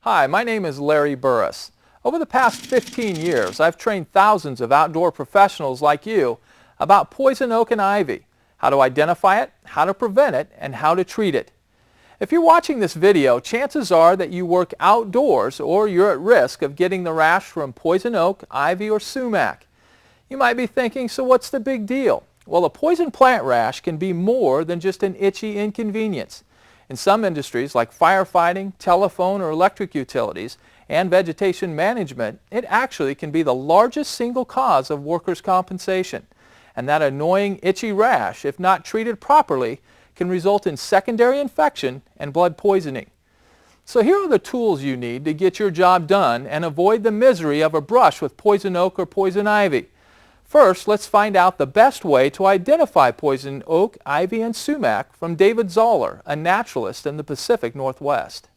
Hi, my name is Larry Burris. Over the past 15 years, I've trained thousands of outdoor professionals like you about poison oak and ivy, how to identify it, how to prevent it, and how to treat it. If you're watching this video, chances are that you work outdoors or you're at risk of getting the rash from poison oak, ivy, or sumac. You might be thinking, so what's the big deal? Well, a poison plant rash can be more than just an itchy inconvenience. In some industries like firefighting, telephone or electric utilities, and vegetation management, it actually can be the largest single cause of workers' compensation. And that annoying itchy rash, if not treated properly, can result in secondary infection and blood poisoning. So here are the tools you need to get your job done and avoid the misery of a brush with poison oak or poison ivy. First, let's find out the best way to identify poison oak, ivy, and sumac from David Zoller, a naturalist in the Pacific Northwest.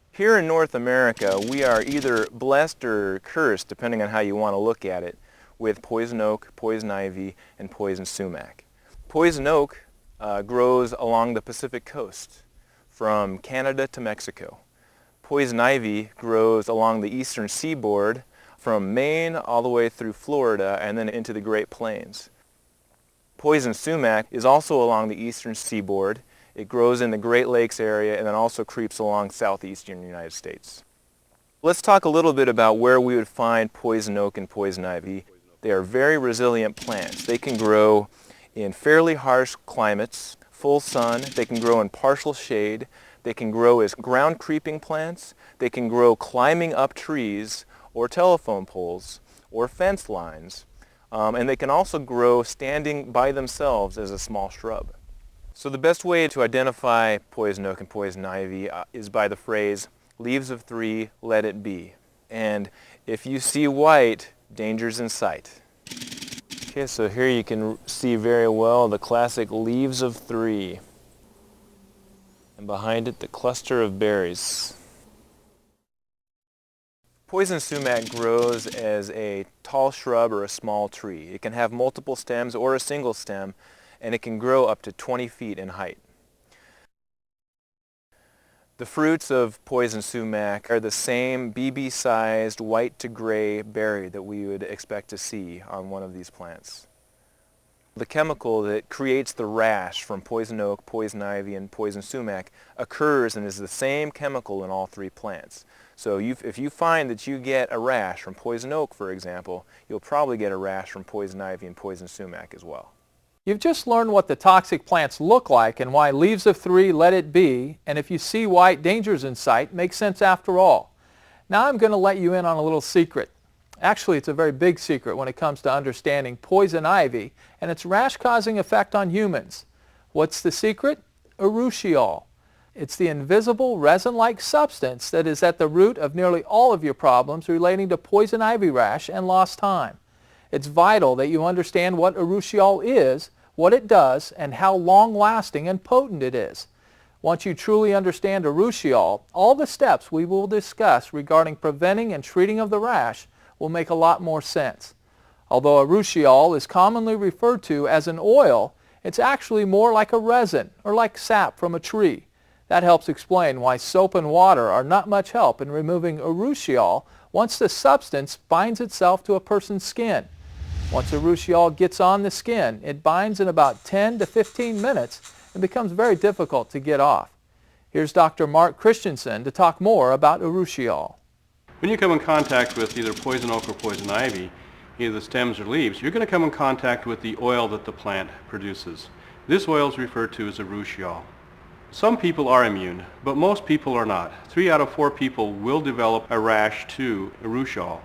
Here in North America, we are either blessed or cursed, depending on how you want to look at it, with poison oak, poison ivy, and poison sumac. Poison oak grows along the Pacific coast, from Canada to Mexico. Poison ivy grows along the eastern seaboard, from Maine all the way through Florida and then into the Great Plains. Poison sumac is also along the eastern seaboard. It grows in the Great Lakes area and then also creeps along southeastern United States. Let's talk a little bit about where we would find poison oak and poison ivy. They are very resilient plants. They can grow in fairly harsh climates, full sun. They can grow in partial shade. They can grow as ground creeping plants. They can grow climbing up trees or telephone poles or fence lines. And they can also grow standing by themselves as a small shrub. So the best way to identify poison oak and poison ivy is by the phrase, leaves of three, let it be. And if you see white, danger's in sight. Okay, so here you can see very well the classic leaves of three. And behind it, the cluster of berries. Poison sumac grows as a tall shrub or a small tree. It can have multiple stems or a single stem, and it can grow up to 20 feet in height. The fruits of poison sumac are the same BB-sized white to gray berry that we would expect to see on one of these plants. The chemical that creates the rash from poison oak, poison ivy, and poison sumac occurs and is the same chemical in all three plants. So if you find that you get a rash from poison oak, for example, you'll probably get a rash from poison ivy and poison sumac as well. You've just learned what the toxic plants look like and why leaves of three, let it be, and if you see white, danger's in sight, makes sense after all. Now I'm going to let you in on a little secret. Actually, it's a very big secret when it comes to understanding poison ivy and its rash-causing effect on humans. What's the secret? Urushiol. It's the invisible resin-like substance that is at the root of nearly all of your problems relating to poison ivy rash and lost time. It's vital that you understand what urushiol is, what it does, and how long-lasting and potent it is. Once you truly understand urushiol, all the steps we will discuss regarding preventing and treating of the rash will make a lot more sense. Although urushiol is commonly referred to as an oil, it's actually more like a resin or like sap from a tree. That helps explain why soap and water are not much help in removing urushiol once the substance binds itself to a person's skin. Once urushiol gets on the skin, it binds in about 10 to 15 minutes and becomes very difficult to get off. Here's Dr. Mark Christensen to talk more about urushiol. When you come in contact with either poison oak or poison ivy, either the stems or leaves, you're going to come in contact with the oil that the plant produces. This oil is referred to as urushiol. Some people are immune, but most people are not. 3 out of 4 people will develop a rash to urushiol.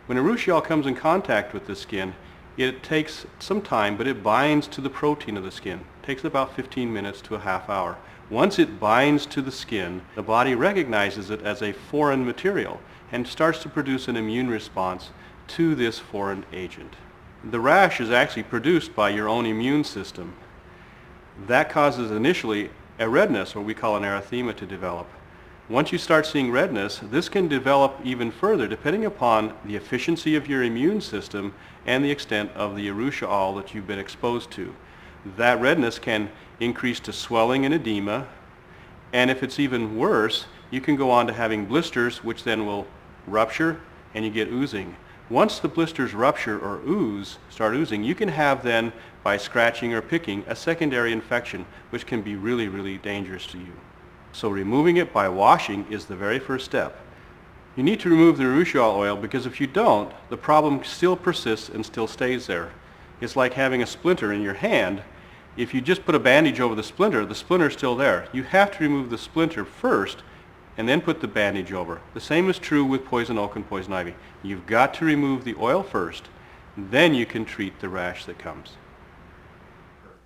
When urushiol comes in contact with the skin, it takes some time, but it binds to the protein of the skin. It takes about 15 minutes to a half hour. Once it binds to the skin, the body recognizes it as a foreign material and starts to produce an immune response to this foreign agent. The rash is actually produced by your own immune system. That causes initially a redness, or we call an erythema, to develop. Once you start seeing redness, this can develop even further depending upon the efficiency of your immune system and the extent of the urushiol that you've been exposed to. That redness can increase to swelling and edema, And if it's even worse, you can go on to having blisters, which then will rupture and you get oozing. Once the blisters rupture or start oozing, you can have then, by scratching or picking, a secondary infection, which can be really, really dangerous to you. So removing it by washing is the very first step. You need to remove the urushiol oil because if you don't, the problem still persists and still stays there. It's like having a splinter in your hand. If you just put a bandage over the splinter's still there. You have to remove the splinter first and then put the bandage over. The same is true with poison oak and poison ivy. You've got to remove the oil first, then you can treat the rash that comes.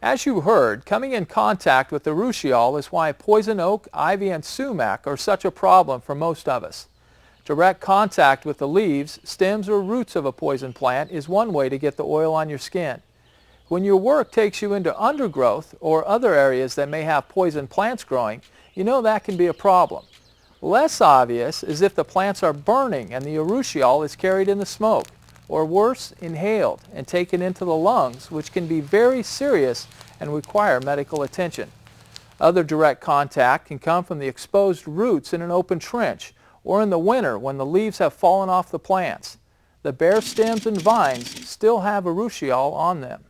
As you heard, coming in contact with the urushiol is why poison oak, ivy, and sumac are such a problem for most of us. Direct contact with the leaves, stems, or roots of a poison plant is one way to get the oil on your skin. When your work takes you into undergrowth or other areas that may have poison plants growing, you know that can be a problem. Less obvious is if the plants are burning and the urushiol is carried in the smoke, or worse, inhaled and taken into the lungs, which can be very serious and require medical attention. Other direct contact can come from the exposed roots in an open trench, or in the winter when the leaves have fallen off the plants. The bare stems and vines still have urushiol on them.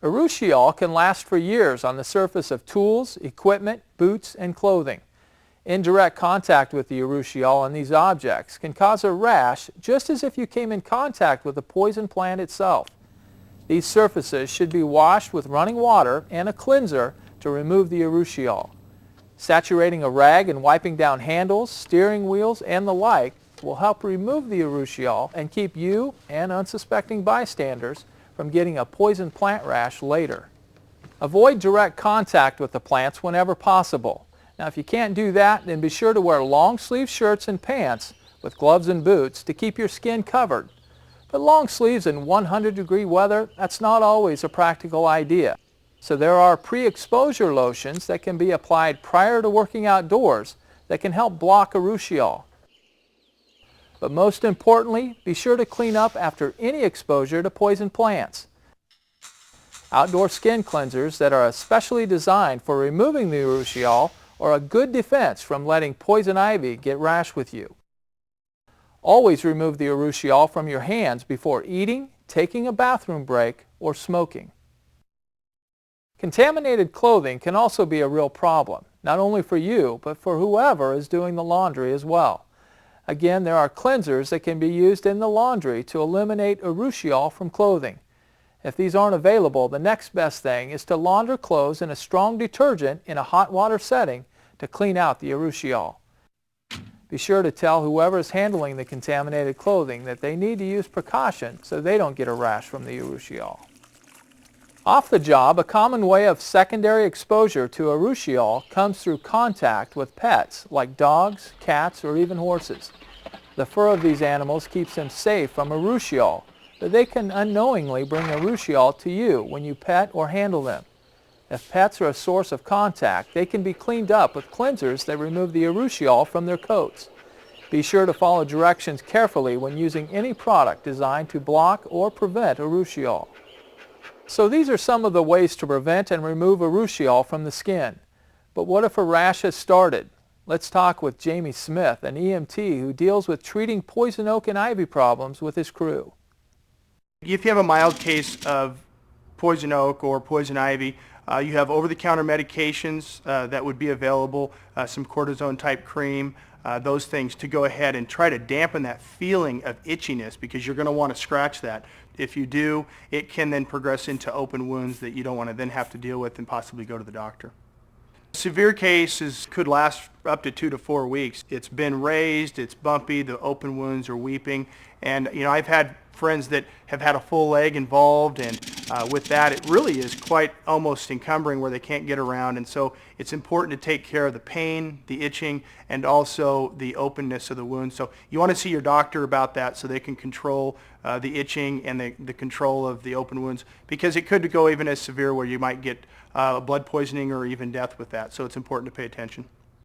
Urushiol can last for years on the surface of tools, equipment, boots, and clothing. Indirect contact with the urushiol on these objects can cause a rash just as if you came in contact with the poison plant itself. These surfaces should be washed with running water and a cleanser to remove the urushiol. Saturating a rag and wiping down handles, steering wheels, and the like will help remove the urushiol and keep you and unsuspecting bystanders from getting a poison plant rash later. Avoid direct contact with the plants whenever possible. Now, if you can't do that, then be sure to wear long-sleeve shirts and pants with gloves and boots to keep your skin covered. But long sleeves in 100-degree weather, that's not always a practical idea. So there are pre-exposure lotions that can be applied prior to working outdoors that can help block urushiol. But most importantly, be sure to clean up after any exposure to poison plants. Outdoor skin cleansers that are especially designed for removing the urushiol are a good defense from letting poison ivy get rash with you. Always remove the urushiol from your hands before eating, taking a bathroom break, or smoking. Contaminated clothing can also be a real problem, not only for you, but for whoever is doing the laundry as well. Again, there are cleansers that can be used in the laundry to eliminate urushiol from clothing. If these aren't available, the next best thing is to launder clothes in a strong detergent in a hot water setting to clean out the urushiol. Be sure to tell whoever is handling the contaminated clothing that they need to use precaution so they don't get a rash from the urushiol. Off the job, a common way of secondary exposure to urushiol comes through contact with pets like dogs, cats, or even horses. The fur of these animals keeps them safe from urushiol, but they can unknowingly bring urushiol to you when you pet or handle them. If pets are a source of contact, they can be cleaned up with cleansers that remove the urushiol from their coats. Be sure to follow directions carefully when using any product designed to block or prevent urushiol. So these are some of the ways to prevent and remove urushiol from the skin. But what if a rash has started? Let's talk with Jamie Smith, an EMT who deals with treating poison oak and ivy problems with his crew. If you have a mild case of poison oak or poison ivy, you have over-the-counter medications that would be available, some cortisone-type cream, those things to go ahead and try to dampen that feeling of itchiness because you're going to want to scratch that. If you do, it can then progress into open wounds that you don't want to then have to deal with and possibly go to the doctor. Severe cases could last up to 2 to 4 weeks. It's been raised, it's bumpy, the open wounds are weeping, and I've had friends that have had a full leg involved, and with that it really is quite almost encumbering where they can't get around, and so it's important to take care of the pain, the itching, and also the openness of the wound. So you want to see your doctor about that so they can control the itching and the control of the open wounds, because it could go even as severe where you might get blood poisoning or even death with that, so it's important to pay attention.